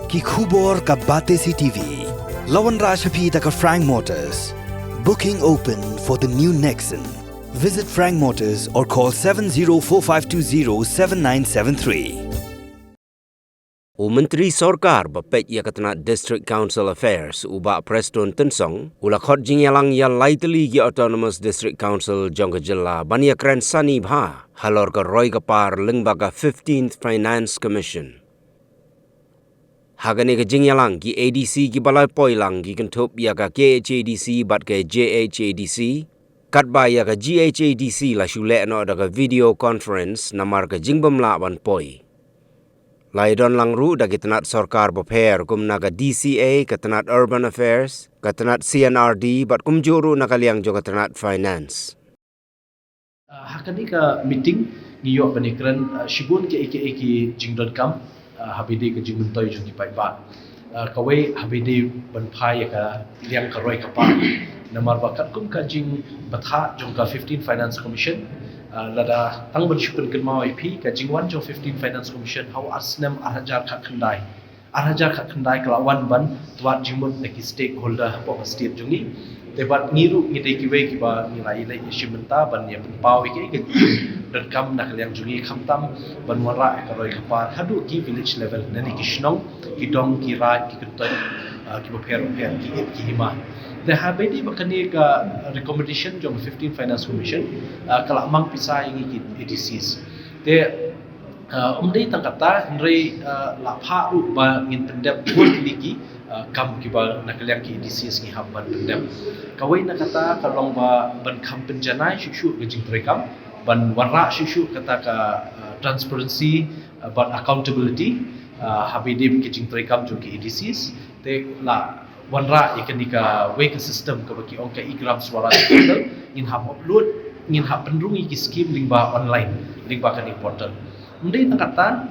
Ki khubor ka bate CTV. Lawan Rajhapi taka Frank Motors. Booking open for the new Nexon. Visit Frank Motors or call 7045207973. Menteri Sorkar bapet ia katana District Council Affairs uba Preston Tensong ula khot jingyalang ya laiteli gi Autonomous District Council jongka jela bania kren sani bha halor ka roi ka par lengbaga 15th Finance Commission. Hagane ka jingyalang gi ADC gi balai poilang gi kentop ya ka KHADC bat ke JHADC kat ba ya ka GHADC la shule no da ka video conference namar ka jingbam la ban poi. Laidon langru dagi tenat Sorkar beper kum naga DCA ketenat Urban Affairs, ketenat CNRD bat kum juru nakaliang jo ketenat Finance. Hakani ka meeting ngiyok banikran shibun ke eke jingdon kam habide ke jingun toy jungi pai ba. Kawai habide ban phai ka liang ka roi ka pa. Namar bakat kum ka jing batha jongka 15 Finance Commission. Lada tang bersyukur kelmau IP ka jingwan jo 15 Finance Commission hau asnem arhajar khat khandai kelawan ban tuat jimun neki stakeholder po state jungi debat ngiru ngidai kiwe kiba nilai ilai ishimenta ban ya pau ke dan kam nak liang jungi khamtam ban wara ka roi kapar hadu ki village level nani kishnong kidong ki rat ki kuntai ki per ki hima the habedi bakani ka recommendation jong 15 Finance Commission kala mang pisa ingi ki ADCs te umdei tangkata nrei la pha ru ba ngin pendep bul ligi kam ki ba nakaliang ki ADCs ngi habban pendep kawai nakata kalong ba ban kam penjanai shu gejing trekam ban warra shu kata ka transparency ban accountability habedi gejing trekam jong ki ADCs te la wanra ikanika wake system ka baki ongka igram swara portal in hab upload in hab pendrungi ki scheme lingba online lingba kan portal ndai takata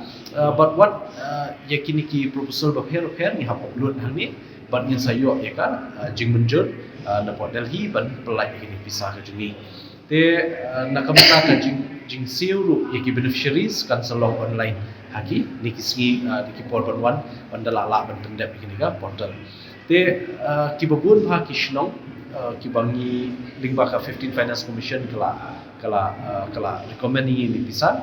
but what yakini ki proposal ba pher ni hab upload hani but in sayo ya kan jingmunjur na Port Delhi ban pelai yakini pisah ka jungi te nakamta ka jing siuru yaki beneficiaries kan selong online haki nikisgi diki portal 1 bandala la ban pendep yakini ka portal te kibabun bha kishnong kibangi lingba ka 15 Finance Commission kala recommend ni bisa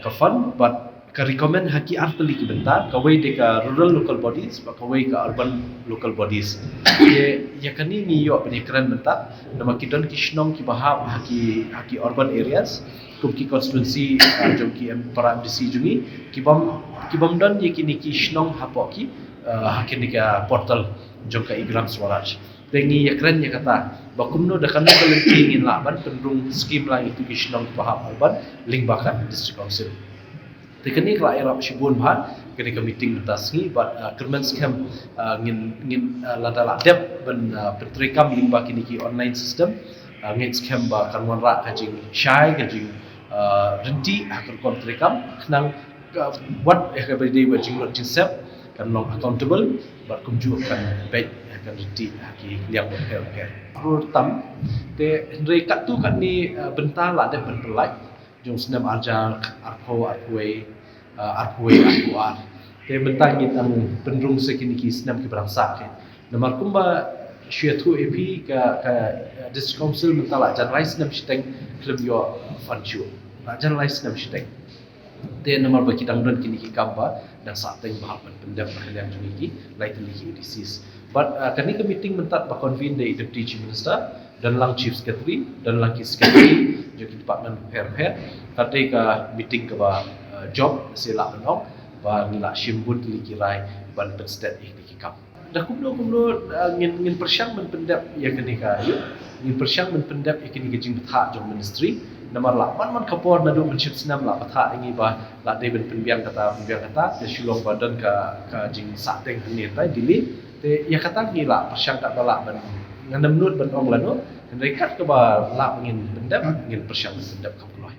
ka fund but ka recommend haki artli ki benta kawai de ka rural local bodies ba kawai ka urban local bodies ye yakani ni yo penekran benta nama kidon kishnong ki bahab haki urban areas kum ki constituency jom ki para MDC jungi kibam don ye kini kishnong hapoki hakin ka portal jongka igram swaraj dengi yakran ya kata bakumno dakano kalenti ngin laban pendung scheme lang itu kishnong paham alban ling bakan district council teknik la era shibun bha kini ka meeting betasngi but kermen scam ngin ladala dep ben petrekam ling bakini ki online system ngin scam ba kanwan ra kajing shai kajing renti hakar kontrekam nang what everyday watching sep kan long accountable but kumju kan baik kan reti haki liang okay pertam te ndrei kat tu kan ni bentala de penpelai jong senam arjar arpuar te bentang ngitang pendrung sekini ki senam ki berangsa ke namar kumba syatu ap ka district council mentala janrai senam shiteng klub yo fanchu janrai senam shiteng te namar baki dangdon kini ki kamba dan sateng bahapan pendap yang jungi lain tinggi disease but kani ke meeting mentat ba convene the deputy chief minister dan lang chief secretary dan lang ki secretary juga department her tadi ka meeting ke ba job sila menong ba ngila shimbut liki rai ban state iki kap dah kumlo ngin persyang men pendap ya kani ka ngin persyang men pendap ikini ke jing betha jong ministry namar la man kapor nadu menship senam la patha ingi ba la de ben penbiang kata ke shulong badan ka jing sateng ni tai dili te ya kata ngi la persyang tak bala ban ngandam nut ban ong lano rekat ke ba la ngin pendap ngin persyang pendap kapulai